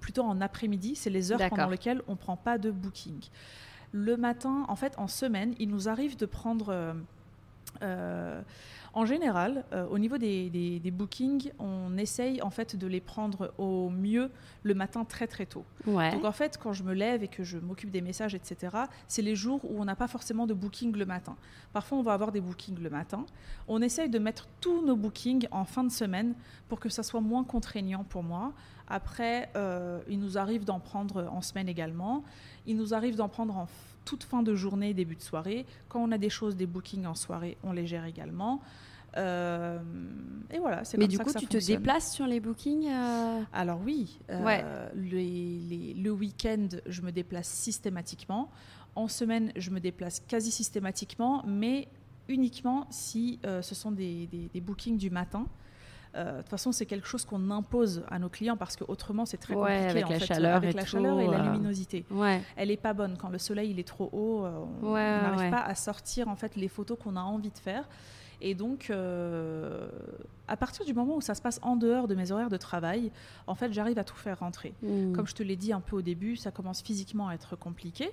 plutôt en après-midi. C'est les heures pendant lesquelles on ne prend pas de booking. Le matin, en fait, en semaine, il nous arrive de prendre... en général, au niveau des bookings, on essaye en fait de les prendre au mieux le matin très très tôt. Donc en fait, quand je me lève et que je m'occupe des messages, etc., c'est les jours où on n'a pas forcément de booking le matin. Parfois, on va avoir des bookings le matin. On essaye de mettre tous nos bookings en fin de semaine pour que ça soit moins contraignant pour moi. Après, il nous arrive d'en prendre en semaine également. Il nous arrive d'en prendre en toute fin de journée, début de soirée. Quand on a des choses, des bookings en soirée, on les gère également. Et voilà, c'est comme ça que ça fonctionne. Mais du coup, tu te déplaces sur les bookings Alors oui, le week-end, je me déplace systématiquement. En semaine, je me déplace quasi systématiquement, mais uniquement si ce sont des bookings du matin. De toute façon, c'est quelque chose qu'on impose à nos clients parce qu'autrement, c'est très compliqué. Avec la chaleur et la luminosité. Elle n'est pas bonne. Quand le soleil il est trop haut, on n'arrive pas à sortir en fait, les photos qu'on a envie de faire. Et donc, à partir du moment où ça se passe en dehors de mes horaires de travail, en fait, j'arrive à tout faire rentrer. Comme je te l'ai dit un peu au début, ça commence physiquement à être compliqué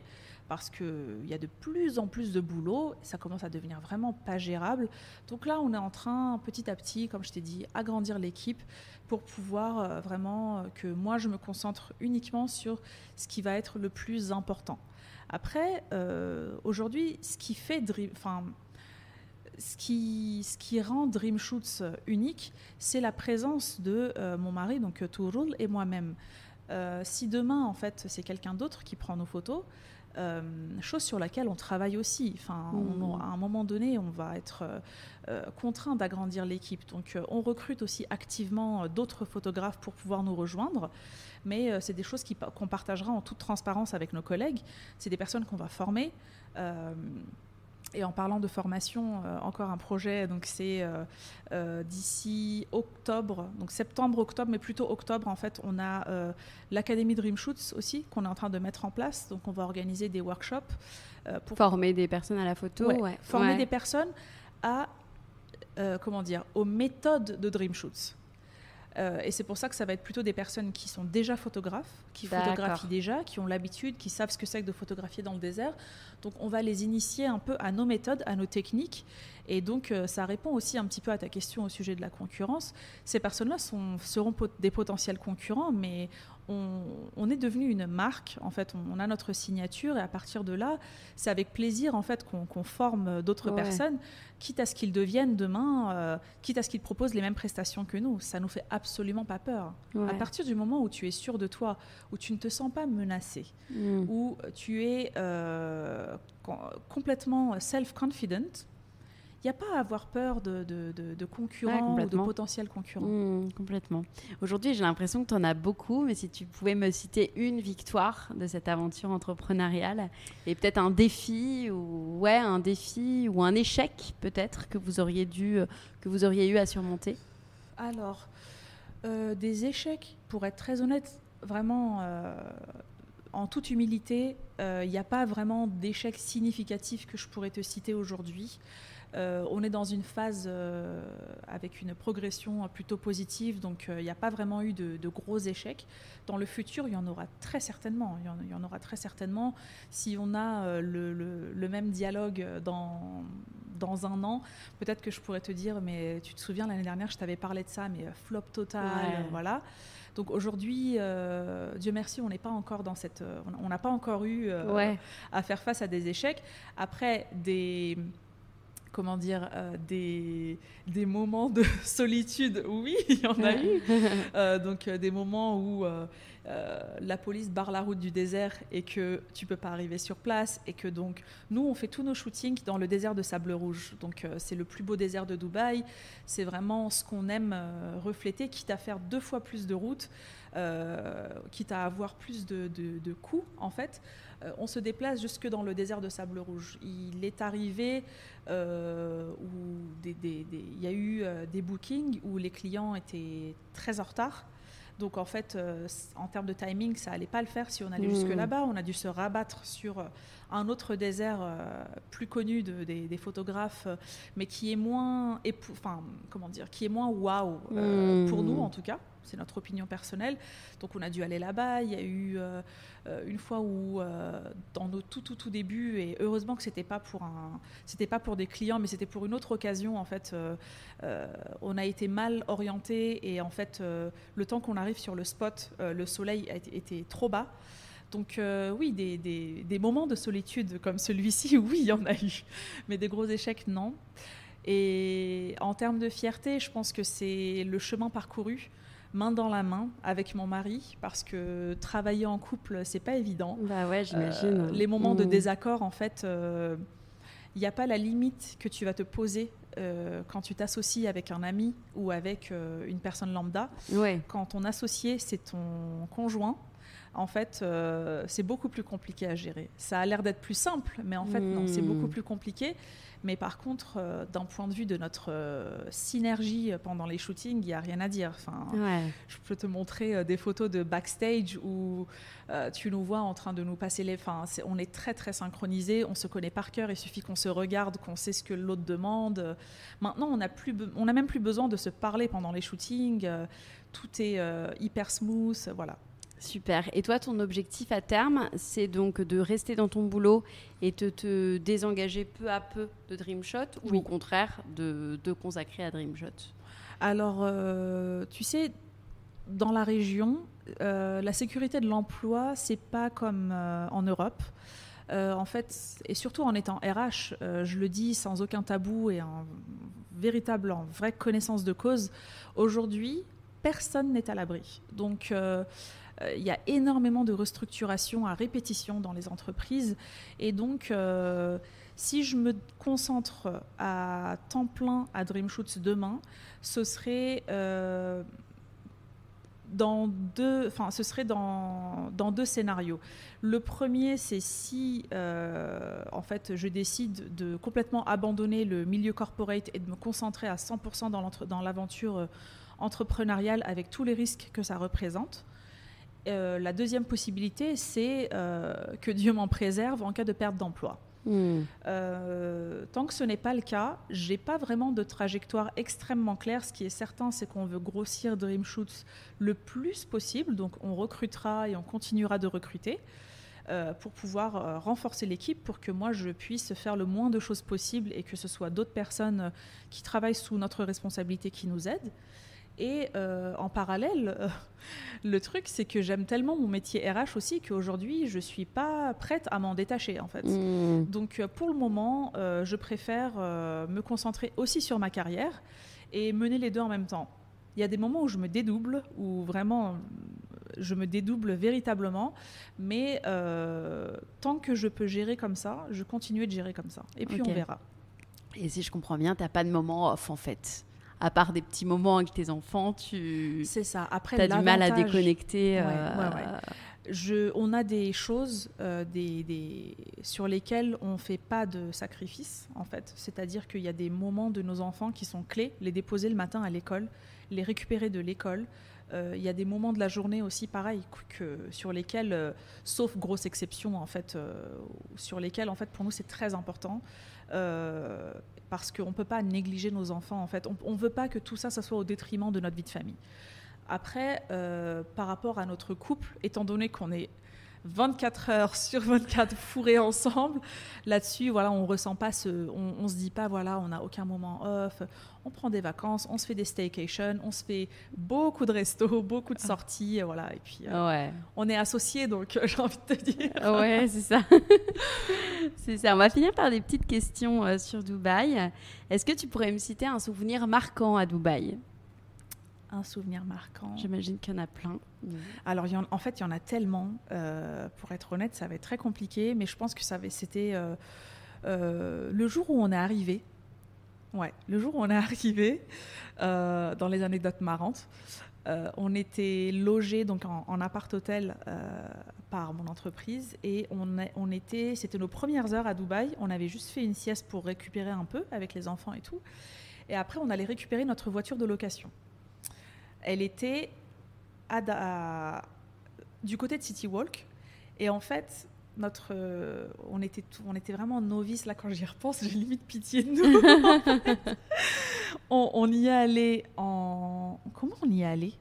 parce qu'il y a de plus en plus de boulot, ça commence à devenir vraiment pas gérable. Donc là, on est en train, petit à petit, comme je t'ai dit, agrandir l'équipe pour pouvoir vraiment que moi, je me concentre uniquement sur ce qui va être le plus important. Après, aujourd'hui, ce qui rend DreamShoots unique, c'est la présence de mon mari, donc Tuğrul, et moi-même. Si demain, en fait, c'est quelqu'un d'autre qui prend nos photos, chose sur laquelle on travaille aussi. Enfin, à un moment donné, on va être contraint d'agrandir l'équipe. Donc, on recrute aussi activement d'autres photographes pour pouvoir nous rejoindre. Mais c'est des choses qu'on partagera en toute transparence avec nos collègues. C'est des personnes qu'on va former. Et en parlant de formation, encore un projet, donc c'est d'ici octobre, donc septembre-octobre, mais plutôt octobre, en fait, on a l'Académie DreamShoots aussi, qu'on est en train de mettre en place. Donc on va organiser des workshops. Pour former des personnes à la photo. Former des personnes aux méthodes de DreamShoots. Et c'est pour ça que ça va être plutôt des personnes qui sont déjà photographes, qui photographient déjà, qui ont l'habitude, qui savent ce que c'est que de photographier dans le désert. Donc on va les initier un peu à nos méthodes, à nos techniques. Et donc ça répond aussi un petit peu à ta question au sujet de la concurrence. Ces personnes-là seront des potentiels concurrents, mais on est devenu une marque. En fait, on a notre signature et à partir de là, c'est avec plaisir en fait qu'on forme d'autres personnes, quitte à ce qu'ils deviennent demain, quitte à ce qu'ils proposent les mêmes prestations que nous. Ça nous fait absolument pas peur. À partir du moment où tu es sûr de toi, où tu ne te sens pas menacé, où tu es complètement self-confident, il n'y a pas à avoir peur de concurrents ou de potentiels concurrents. Complètement. Aujourd'hui, j'ai l'impression que tu en as beaucoup, mais si tu pouvais me citer une victoire de cette aventure entrepreneuriale et peut-être un défi ou un échec peut-être que vous auriez eu à surmonter. Alors, des échecs, pour être très honnête, vraiment... en toute humilité, il n'y a pas vraiment d'échec significatif que je pourrais te citer aujourd'hui. On est dans une phase avec une progression plutôt positive, donc il n'y a pas vraiment eu de gros échecs. Dans le futur, il y en aura très certainement. Il y en aura très certainement. Si on a le même dialogue dans un an, peut-être que je pourrais te dire, mais tu te souviens, l'année dernière, je t'avais parlé de ça, mais flop total, voilà. Donc aujourd'hui, Dieu merci, on n'est pas encore dans on n'a pas encore eu à faire face à des échecs. Après, comment dire, des moments de solitude. Oui, il y en a eu. Donc des moments où la police barre la route du désert et que tu peux pas arriver sur place, et que donc nous on fait tous nos shootings dans le désert de Sable Rouge. Donc c'est le plus beau désert de Dubaï. C'est vraiment ce qu'on aime refléter, quitte à faire 2 fois plus de route, quitte à avoir plus de coûts en fait. On se déplace jusque dans le désert de Sable Rouge. Il est arrivé où il y a eu des bookings où les clients étaient très en retard. Donc en fait, en termes de timing, ça allait pas le faire si on allait jusque là-bas. On a dû se rabattre sur un autre désert plus connu des photographes, mais qui est moins, qui est moins waouh pour nous en tout cas. C'est notre opinion personnelle. Donc on a dû aller là-bas. Il y a eu une fois où dans nos tout débuts, et heureusement que c'était pas pour des clients, mais c'était pour une autre occasion en fait. On a été mal orienté, et en fait le temps qu'on arrive sur le spot, le soleil était trop bas. Donc oui, des moments de solitude comme celui-ci, oui, il y en a eu, mais des gros échecs, non. Et en termes de fierté, je pense que c'est le chemin parcouru main dans la main avec mon mari, parce que travailler en couple, c'est pas évident. Bah ouais, j'imagine. Les moments de désaccord, en fait, il n'y a pas la limite que tu vas te poser quand tu t'associes avec un ami ou avec une personne lambda. Ouais. Quand ton associé, c'est ton conjoint, en fait, c'est beaucoup plus compliqué à gérer. Ça a l'air d'être plus simple, mais en fait, non, c'est beaucoup plus compliqué. Mais par contre, d'un point de vue de notre synergie pendant les shootings, il n'y a rien à dire. Enfin, je peux te montrer des photos de backstage où tu nous vois en train de nous passer les... Enfin, on est très, très synchronisés. On se connaît par cœur. Il suffit qu'on se regarde, qu'on sait ce que l'autre demande. Maintenant, on n'a même plus besoin de se parler pendant les shootings. Tout est hyper smooth. Voilà. Super. Et toi, ton objectif à terme, c'est donc de rester dans ton boulot et de te désengager peu à peu de Dreamshot, ou au contraire de consacrer à Dreamshot? Alors, tu sais, dans la région, la sécurité de l'emploi, c'est pas comme en Europe. En fait, et surtout en étant RH, je le dis sans aucun tabou et en vraie connaissance de cause, aujourd'hui, personne n'est à l'abri. Donc, il y a énormément de restructuration à répétition dans les entreprises. Et donc, si je me concentre à temps plein à Dreamshoots demain, ce serait dans deux scénarios. Le premier, c'est si en fait, je décide de complètement abandonner le milieu corporate et de me concentrer à 100% dans l'aventure entrepreneuriale avec tous les risques que ça représente. La deuxième possibilité, c'est que Dieu m'en préserve en cas de perte d'emploi. Tant que ce n'est pas le cas, j'ai pas vraiment de trajectoire extrêmement claire. Ce qui est certain, c'est qu'on veut grossir Dreamshoots le plus possible. Donc on recrutera et on continuera de recruter pour pouvoir renforcer l'équipe, pour que moi je puisse faire le moins de choses possible et que ce soit d'autres personnes qui travaillent sous notre responsabilité qui nous aident. Et en parallèle, le truc, c'est que j'aime tellement mon métier RH aussi qu'aujourd'hui, je ne suis pas prête à m'en détacher, en fait. Donc, pour le moment, je préfère me concentrer aussi sur ma carrière et mener les deux en même temps. Il y a des moments où je me dédouble, où vraiment, je me dédouble véritablement. Mais tant que je peux gérer comme ça, je continue de gérer comme ça. Et puis, on verra. Et si je comprends bien, tu n'as pas de moment off, en fait. À part des petits moments avec tes enfants, c'est ça. Après, t'as du mal à déconnecter. On a des choses sur lesquelles on ne fait pas de sacrifice, en fait. C'est-à-dire qu'il y a des moments de nos enfants qui sont clés, les déposer le matin à l'école, les récupérer de l'école. Il y a des moments de la journée aussi, pareil, sur lesquels, sauf grosse exception, en fait, sur lesquels, en fait, pour nous, c'est très important. Parce qu'on ne peut pas négliger nos enfants, en fait. On ne veut pas que tout ça soit au détriment de notre vie de famille. Après, par rapport à notre couple, étant donné qu'on est 24 heures sur 24 fourrés ensemble. Là-dessus, voilà, on ressent pas on se dit pas, voilà, on n'a aucun moment off. On prend des vacances, on se fait des staycations, on se fait beaucoup de restos, beaucoup de sorties, voilà. Et puis, on est associés, donc j'ai envie de te dire. Ouais, c'est ça. C'est ça. On va finir par des petites questions sur Dubaï. Est-ce que tu pourrais me citer un souvenir marquant à Dubaï ? Un souvenir marquant. J'imagine qu'il y en a plein. Alors, en fait, il y en a tellement. Pour être honnête, ça va être très compliqué, mais je pense que c'était le jour où on est arrivé. Ouais, le jour où on est arrivé, dans les anecdotes marrantes, on était logés donc en appart-hôtel par mon entreprise et c'était nos premières heures à Dubaï. On avait juste fait une sieste pour récupérer un peu avec les enfants et tout. Et après, on allait récupérer notre voiture de location. Elle était du côté de City Walk. Et en fait, on était vraiment novices. Là, quand j'y repense, j'ai limite pitié de nous. On y est allé Comment on y est allé ?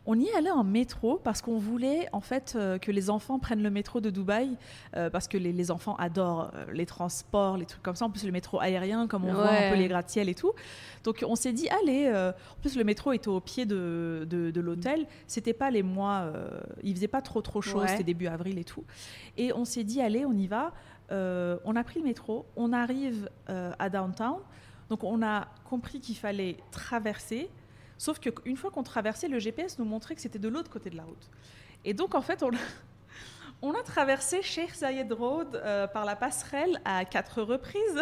On y est allé en métro parce qu'on voulait en fait que les enfants prennent le métro de Dubaï parce que les enfants adorent les transports, les trucs comme ça. En plus, le métro aérien, comme on voit un peu les gratte-ciel et tout. Donc, on s'est dit, allez. En plus, le métro était au pied de l'hôtel. C'était pas les mois. Il faisait pas trop chaud. C'était début avril et tout. Et on s'est dit, allez, on y va. On a pris le métro. On arrive à Downtown. Donc, on a compris qu'il fallait traverser. Sauf qu'une fois qu'on traversait, le GPS nous montrait que c'était de l'autre côté de la route. Et donc, en fait, on a traversé Sheikh Zayed Road par la passerelle à 4 reprises.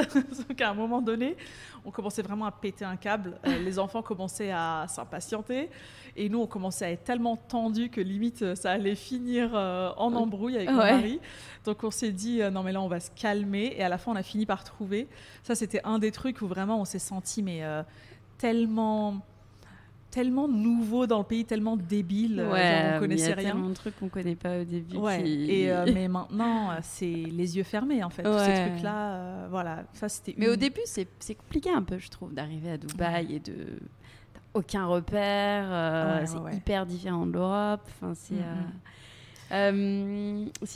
Donc, à un moment donné, on commençait vraiment à péter un câble. Les enfants commençaient à s'impatienter. Et nous, on commençait à être tellement tendus que limite, ça allait finir en embrouille avec mon mari. Donc, on s'est dit, non, mais là, on va se calmer. Et à la fin, on a fini par trouver. Ça, c'était un des trucs où vraiment, on s'est senti tellement nouveau dans le pays, tellement débile. On connaissait rien. Il y a tellement de trucs qu'on ne connaît pas au début. Mais maintenant, c'est les yeux fermés, en fait. Tous ces trucs-là, voilà. Ça, mais au début, c'est compliqué un peu, je trouve, d'arriver à Dubaï et aucun repère. C'est hyper différent de l'Europe. Enfin, si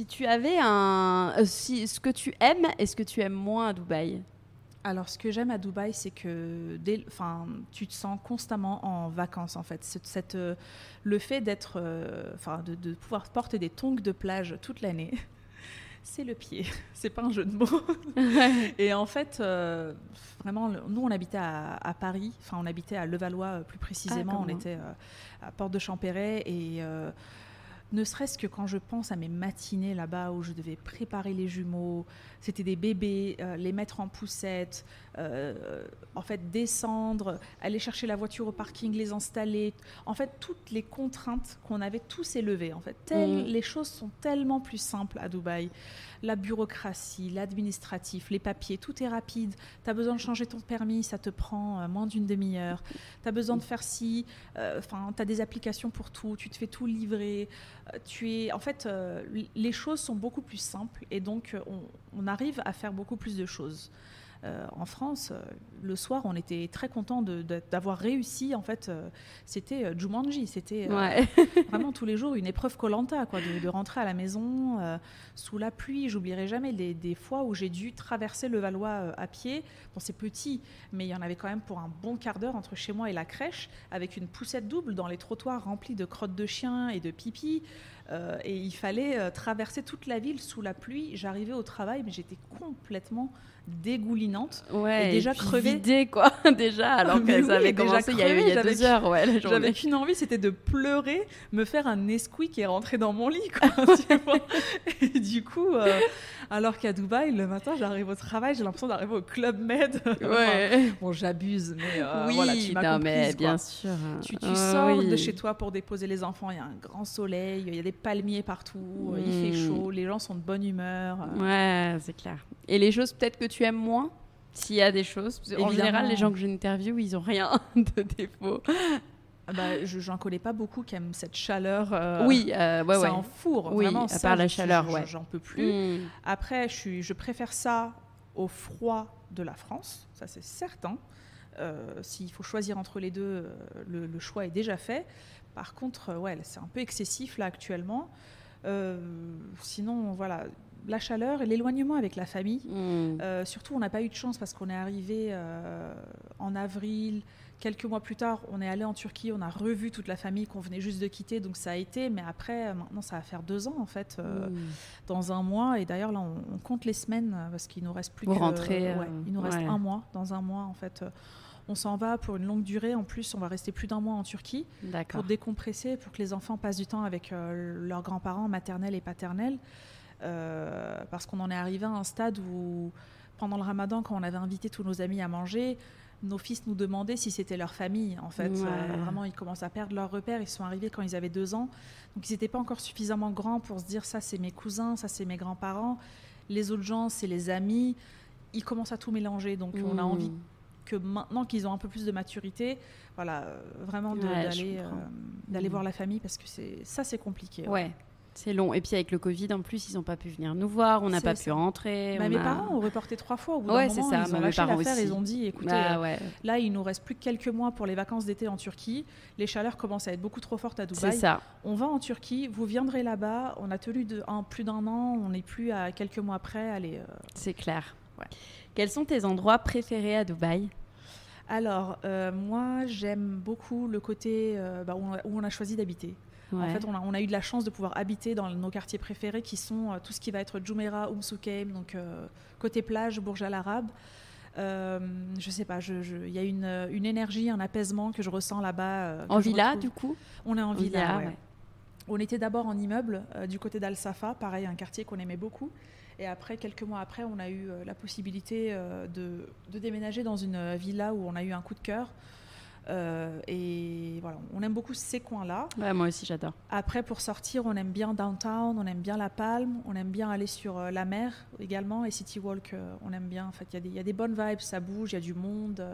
tu avais ce que tu aimes et ce que tu aimes moins à Dubaï. Alors, ce que j'aime à Dubaï, c'est que tu te sens constamment en vacances, en fait. Le fait d'être, de pouvoir porter des tongs de plage toute l'année, c'est le pied. C'est pas un jeu de mots. Et en fait, vraiment, nous, on habitait à Paris. Enfin, on habitait à Levallois, plus précisément. On était à Porte de Champéret et ne serait-ce que quand je pense à mes matinées là-bas où je devais préparer les jumeaux, c'était des bébés, les mettre en poussette, en fait descendre, aller chercher la voiture au parking, les installer. En fait, toutes les contraintes qu'on avait tous élevées. En fait, les choses sont tellement plus simples à Dubaï. La bureaucratie, l'administratif, les papiers, tout est rapide. Tu as besoin de changer ton permis, ça te prend moins d'une demi-heure. Tu as besoin de faire ci, tu as des applications pour tout, tu te fais tout livrer. Les choses sont beaucoup plus simples et donc on arrive à faire beaucoup plus de choses. En France, le soir, on était très contents d'avoir réussi. En fait, c'était Jumanji. C'était vraiment tous les jours une épreuve Koh-Lanta, quoi, de rentrer à la maison sous la pluie. J'oublierai jamais des fois où j'ai dû traverser le Valois à pied. Bon, c'est petit, mais il y en avait quand même pour un bon quart d'heure entre chez moi et la crèche, avec une poussette double dans les trottoirs remplis de crottes de chiens et de pipi. Et il fallait traverser toute la ville sous la pluie. J'arrivais au travail, mais j'étais complètement dégoulinante et déjà crevée, vidée, quoi. Déjà, alors que ça avait commencé il y a 2 heures, la journée. J'avais qu'une envie, c'était de pleurer, me faire un Nesquik et rentrer dans mon lit, quoi, tu vois. Et du coup, alors qu'à Dubaï, le matin, j'arrive au travail, j'ai l'impression d'arriver au Club Med. Bon, j'abuse, mais voilà, tu m'as comprise, mais bien quoi. sûr. Tu sors de chez toi pour déposer les enfants, il y a un grand soleil, il y a des palmiers partout, il fait chaud, les gens sont de bonne humeur. Ouais, c'est clair. Et les choses peut-être que tu aimes moins, s'il y a des choses. En général, les gens que j'interviewe, ils n'ont rien de défaut. J'en connais pas beaucoup qui aiment cette chaleur. Ça en fourre. Oui, vraiment, à part la chaleur, j'en peux plus. Après, je préfère ça au froid de la France, ça c'est certain. S'il faut choisir entre les deux, le choix est déjà fait. Par contre, c'est un peu excessif là actuellement. Sinon, voilà, la chaleur et l'éloignement avec la famille. Surtout, on n'a pas eu de chance parce qu'on est arrivé en avril. Quelques mois plus tard, on est allé en Turquie, on a revu toute la famille qu'on venait juste de quitter, donc ça a été. Mais après, maintenant, ça va faire 2 ans en fait, dans un mois. Et d'ailleurs, là, on compte les semaines parce qu'il nous reste plus Vous que. rentrez, il nous reste un mois. Dans un mois, en fait, on s'en va pour une longue durée. En plus, on va rester plus d'1 mois en Turquie pour décompresser, pour que les enfants passent du temps avec leurs grands-parents maternels et paternels. Parce qu'on en est arrivé à un stade où, pendant le Ramadan, quand on avait invité tous nos amis à manger, nos fils nous demandaient si c'était leur famille. En fait, vraiment, ils commencent à perdre leurs repères. Ils sont arrivés quand ils avaient 2 ans, donc ils n'étaient pas encore suffisamment grands pour se dire ça, c'est mes cousins, ça, c'est mes grands-parents. Les autres gens, c'est les amis. Ils commencent à tout mélanger. Donc, on a envie que maintenant qu'ils ont un peu plus de maturité, voilà, vraiment d'aller voir la famille parce que c'est compliqué. Ouais. C'est long. Et puis avec le Covid, en plus, ils n'ont pas pu venir nous voir, on n'a pas pu rentrer. Mes parents ont reporté 3 fois. Au bout d'un moment, ils ont lâché l'affaire, ils ont dit, écoutez, là, il nous reste plus que quelques mois pour les vacances d'été en Turquie. Les chaleurs commencent à être beaucoup trop fortes à Dubaï. C'est ça. On va en Turquie, vous viendrez là-bas. On a tenu plus d'1 an, on n'est plus à quelques mois près. Allez. C'est clair. Ouais. Quels sont tes endroits préférés à Dubaï ? Alors, moi, j'aime beaucoup le côté où on a choisi d'habiter. Ouais. En fait, on a eu de la chance de pouvoir habiter dans nos quartiers préférés qui sont tout ce qui va être Jumeirah, Souqeim, donc côté plage, Burj Al Arab. Je sais pas, il y a une énergie, un apaisement que je ressens là-bas. En villa, du coup ? On est en villa, ouais. On était d'abord en immeuble du côté d'Al Safa, pareil, un quartier qu'on aimait beaucoup. Et après, quelques mois après, on a eu la possibilité de déménager dans une villa où on a eu un coup de cœur. Et voilà, on aime beaucoup ces coins-là. Ouais, moi aussi, j'adore. Après, pour sortir, on aime bien Downtown, on aime bien La Palme, on aime bien aller sur la mer également, et City Walk, on aime bien. En fait, il y a des bonnes vibes, ça bouge, il y a du monde.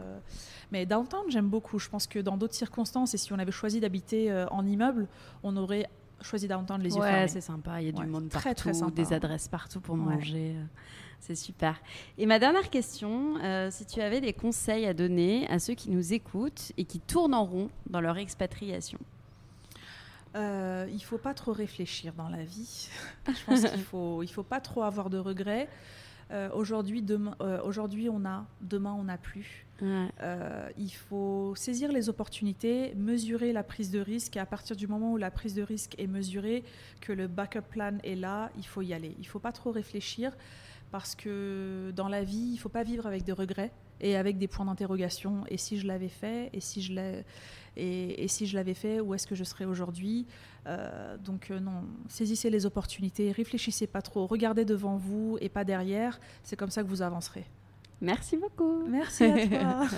Mais Downtown, j'aime beaucoup. Je pense que dans d'autres circonstances, et si on avait choisi d'habiter en immeuble, on aurait choisi Downtown les yeux fermés. Ouais, c'est sympa, il y a du monde partout, très sympa, des adresses partout pour manger. C'est super. Et ma dernière question, si tu avais des conseils à donner à ceux qui nous écoutent et qui tournent en rond dans leur expatriation. Il ne faut pas trop réfléchir dans la vie. Je pense qu'il faut pas trop avoir de regrets. Aujourd'hui, on a, demain, on n'a plus. Ouais. Il faut saisir les opportunités, mesurer la prise de risque. Et à partir du moment où la prise de risque est mesurée, que le backup plan est là, il faut y aller. Il ne faut pas trop réfléchir. Parce que dans la vie, il ne faut pas vivre avec des regrets et avec des points d'interrogation. Et si je l'avais fait ? Et si je l'avais fait, où est-ce que je serais aujourd'hui ? Donc non, saisissez les opportunités, réfléchissez pas trop, regardez devant vous et pas derrière. C'est comme ça que vous avancerez. Merci beaucoup. Merci à toi.